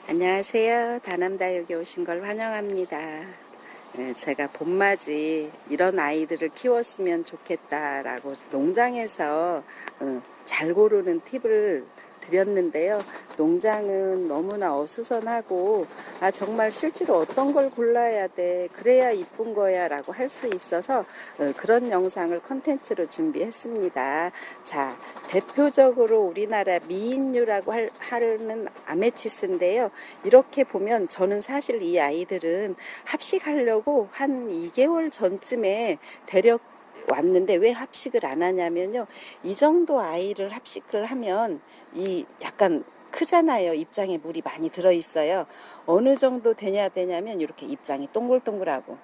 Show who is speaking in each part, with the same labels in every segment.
Speaker 1: 안녕하세요. 다남다육에 오신 걸 환영합니다. 제가 봄맞이 이런 아이들을 키웠으면 좋겠다라고 농장에서 잘 고르는 팁을 드렸는데요. 농장은 너무나 어수선하고 정말 실제로 어떤 걸 골라야 돼, 그래야 이쁜 거야 라고 할 수 있어서 그런 영상을 컨텐츠로 준비했습니다. 자, 대표적으로 우리나라 미인류라고 하는 아메치스인데요. 이렇게 보면 저는 사실 이 아이들은 합식하려고 한 2개월 전쯤에 왔는데 왜 합식을 안 하냐면요. 이 정도 아이를 합식을 하면 이 약간 크잖아요. 입장에 물이 많이 들어있어요. 어느 정도 되냐면 이렇게 입장이 동글동글하고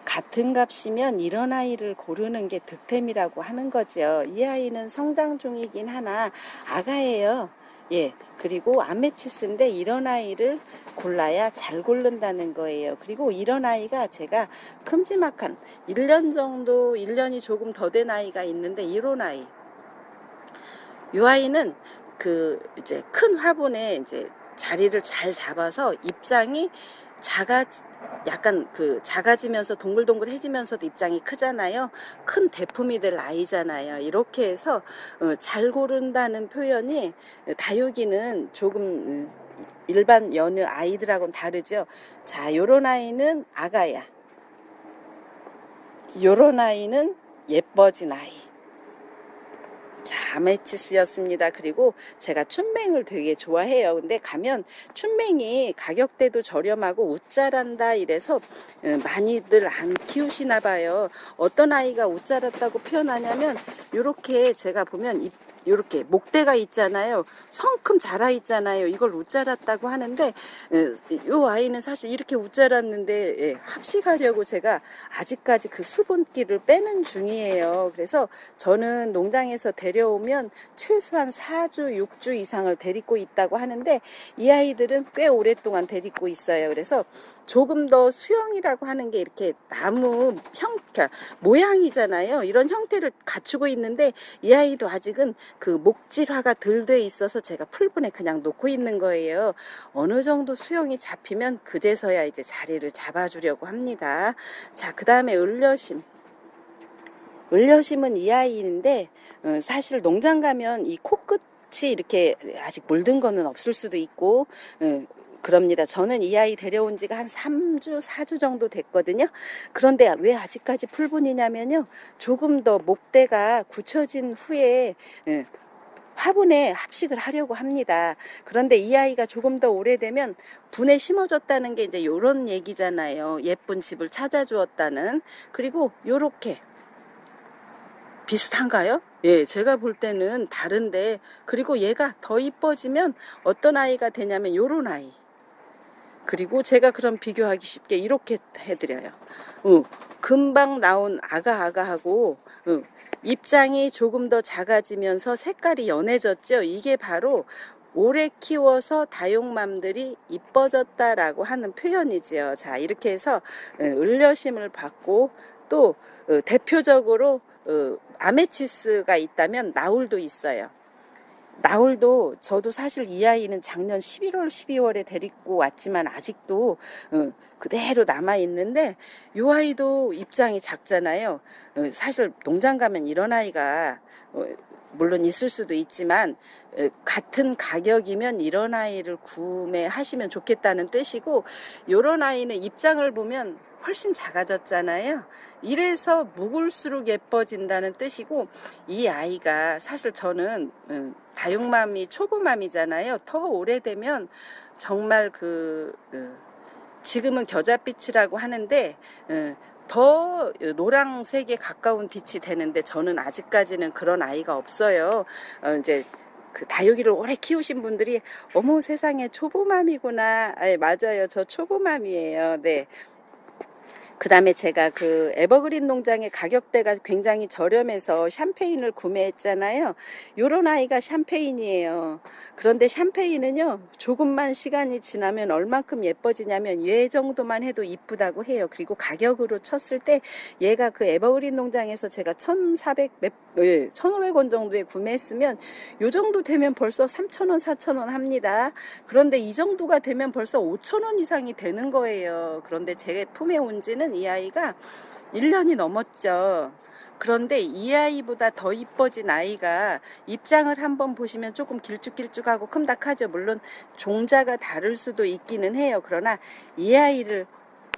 Speaker 1: 같은 값이면 이런 아이를 고르는 게 득템이라고 하는 거죠. 이 아이는 성장 중이긴 하나 아가예요. 예, 그리고 아메치스인데 이런 아이를 골라야 잘 고른다는 거예요. 그리고 이런 아이가 제가 큼지막한 1년 정도, 1년이 조금 더 된 아이가 있는데 이런 아이. 이 아이는 이제 큰 화분에 이제 자리를 잘 잡아서 입장이 약간 작아지면서 동글동글해지면서도 입장이 크잖아요. 큰 대품이 될 아이잖아요. 이렇게 해서 잘 고른다는 표현이 다육이는 조금 일반 여느 아이들하고는 다르죠. 자, 요런 아이는 아가야. 요런 아이는 예뻐진 아이. 자, 아메치스였습니다. 그리고 제가 춘맹을 되게 좋아해요. 근데 가면 춘맹이 가격대도 저렴하고 웃자란다 이래서 많이들 안 키우시나 봐요. 어떤 아이가 웃자랐다고 표현하냐면 요렇게 제가 보면 요렇게 목대가 있잖아요. 성큼 자라 있잖아요. 이걸 웃자랐다고 하는데 요 아이는 사실 이렇게 웃자랐는데 합식하려고 제가 아직까지 그 수분기를 빼는 중이에요. 그래서 저는 농장에서 데려오면 최소한 4주, 6주 이상을 데리고 있다고 하는데 이 아이들은 꽤 오랫동안 데리고 있어요. 그래서 조금 더 수영이라고 하는 게 이렇게 나무 모양이잖아요. 이런 형태를 갖추고 있는데 이 아이도 아직은 그 목질화가 덜 돼 있어서 제가 풀분에 그냥 놓고 있는 거예요. 어느 정도 수영이 잡히면 그제서야 이제 자리를 잡아주려고 합니다. 자, 그 다음에 을려심은 이 아이인데 사실 농장 가면 이 코끝이 이렇게 아직 물든 거는 없을 수도 있고 그럽니다. 저는 이 아이 데려온 지가 한 3주, 4주 정도 됐거든요. 그런데 왜 아직까지 풀분이냐면요. 조금 더 목대가 굳혀진 후에 화분에 합식을 하려고 합니다. 그런데 이 아이가 조금 더 오래되면 분에 심어줬다는 게 이제 요런 얘기잖아요. 예쁜 집을 찾아주었다는. 그리고 요렇게 비슷한가요? 예, 제가 볼 때는 다른데, 그리고 얘가 더 이뻐지면 어떤 아이가 되냐면 요런 아이. 그리고 제가 그럼 비교하기 쉽게 이렇게 해드려요. 금방 나온 아가하고 입장이 조금 더 작아지면서 색깔이 연해졌죠. 이게 바로 오래 키워서 다육맘들이 이뻐졌다라고 하는 표현이지요. 자, 이렇게 해서 을려심을 받고 또 대표적으로 아메치스가 있다면 나울도 있어요. 나울도 저도 사실 이 아이는 작년 11월, 12월에 데리고 왔지만 아직도 그대로 남아 있는데 이 아이도 입장이 작잖아요. 사실 농장 가면 이런 아이가 물론 있을 수도 있지만 같은 가격이면 이런 아이를 구매하시면 좋겠다는 뜻이고 이런 아이는 입장을 보면 훨씬 작아졌잖아요. 이래서 묵을수록 예뻐진다는 뜻이고 이 아이가 사실 저는 다육맘이 초보맘이잖아요. 더 오래되면 정말 지금은 겨자빛이라고 하는데 더 노란색에 가까운 빛이 되는데 저는 아직까지는 그런 아이가 없어요. 이제 다육이를 오래 키우신 분들이 어머 세상에 초보맘이구나. 맞아요. 저 초보맘이에요. 네. 그 다음에 제가 에버그린 농장의 가격대가 굉장히 저렴해서 샴페인을 구매했잖아요. 요런 아이가 샴페인이에요. 그런데 샴페인은요, 조금만 시간이 지나면 얼만큼 예뻐지냐면 얘 정도만 해도 이쁘다고 해요. 그리고 가격으로 쳤을 때 얘가 에버그린 농장에서 제가 1,400 네, 1,500원 정도에 구매했으면 요 정도 되면 벌써 3,000원, 4,000원 합니다. 그런데 이 정도가 되면 벌써 5,000원 이상이 되는 거예요. 그런데 제 품에 온 지는 이 아이가 1년이 넘었죠. 그런데 이 아이보다 더 이뻐진 아이가 입장을 한번 보시면 조금 길쭉길쭉하고 큼닥하죠. 물론 종자가 다를 수도 있기는 해요. 그러나 이 아이를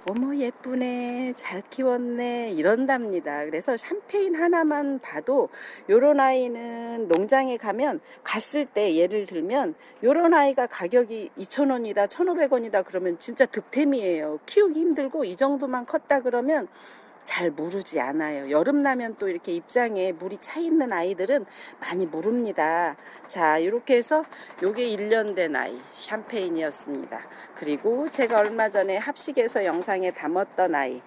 Speaker 1: 어머 예쁘네 잘 키웠네 이런답니다. 그래서 샴페인 하나만 봐도 요런 아이는 농장에 가면 갔을 때 예를 들면 요런 아이가 가격이 2,000원이다 1,500원이다 그러면 진짜 득템이에요. 키우기 힘들고 이 정도만 컸다 그러면 잘 무르지 않아요. 여름 나면 또 이렇게 입장에 물이 차 있는 아이들은 많이 무릅니다. 자, 이렇게 해서 요게 1년 된 아이 샴페인이었습니다. 그리고 제가 얼마 전에 합식에서 영상에 담았던 아이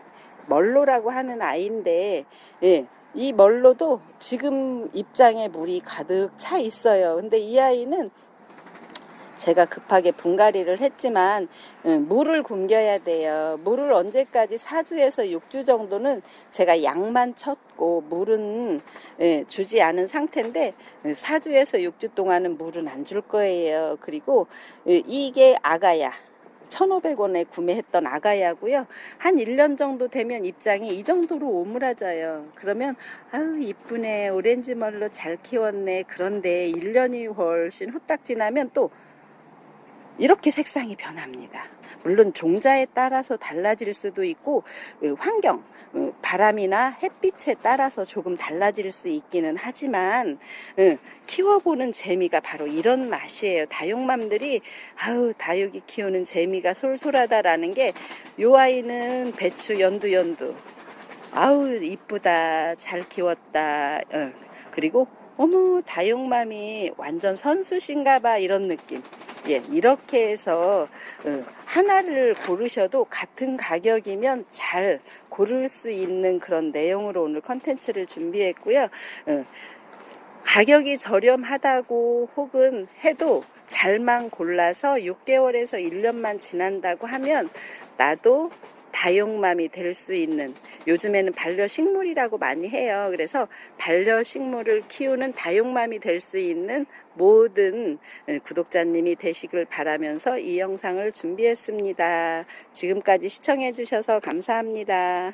Speaker 1: 멀로라고 하는 아이인데 예, 이 멀로도 지금 입장에 물이 가득 차 있어요. 근데 이 아이는 제가 급하게 분갈이를 했지만 물을 굶겨야 돼요. 물을 언제까지 4주에서 6주 정도는 제가 약만 쳤고 물은 주지 않은 상태인데 4주에서 6주 동안은 물은 안 줄 거예요. 그리고 이게 아가야. 1,500원에 구매했던 아가야고요. 한 1년 정도 되면 입장이 이 정도로 오므라져요. 그러면 아유 이쁘네 오렌지 멀로 잘 키웠네. 그런데 1년이 훨씬 후딱 지나면 또 이렇게 색상이 변합니다. 물론 종자에 따라서 달라질 수도 있고 환경, 바람이나 햇빛에 따라서 조금 달라질 수 있기는 하지만 키워보는 재미가 바로 이런 맛이에요. 다육맘들이 아우 다육이 키우는 재미가 솔솔하다라는 게 요 아이는 배추 연두 아우 이쁘다 잘 키웠다 그리고 어머 다육맘이 완전 선수신가봐 이런 느낌. 예, 이렇게 해서 하나를 고르셔도 같은 가격이면 잘 고를 수 있는 그런 내용으로 오늘 컨텐츠를 준비했고요. 가격이 저렴하다고 혹은 해도 잘만 골라서 6개월에서 1년만 지난다고 하면 나도 다육맘이 될 수 있는 요즘에는 반려식물이라고 많이 해요. 그래서 반려식물을 키우는 다육맘이 될 수 있는 모든 구독자님이 되시길 바라면서 이 영상을 준비했습니다. 지금까지 시청해 주셔서 감사합니다.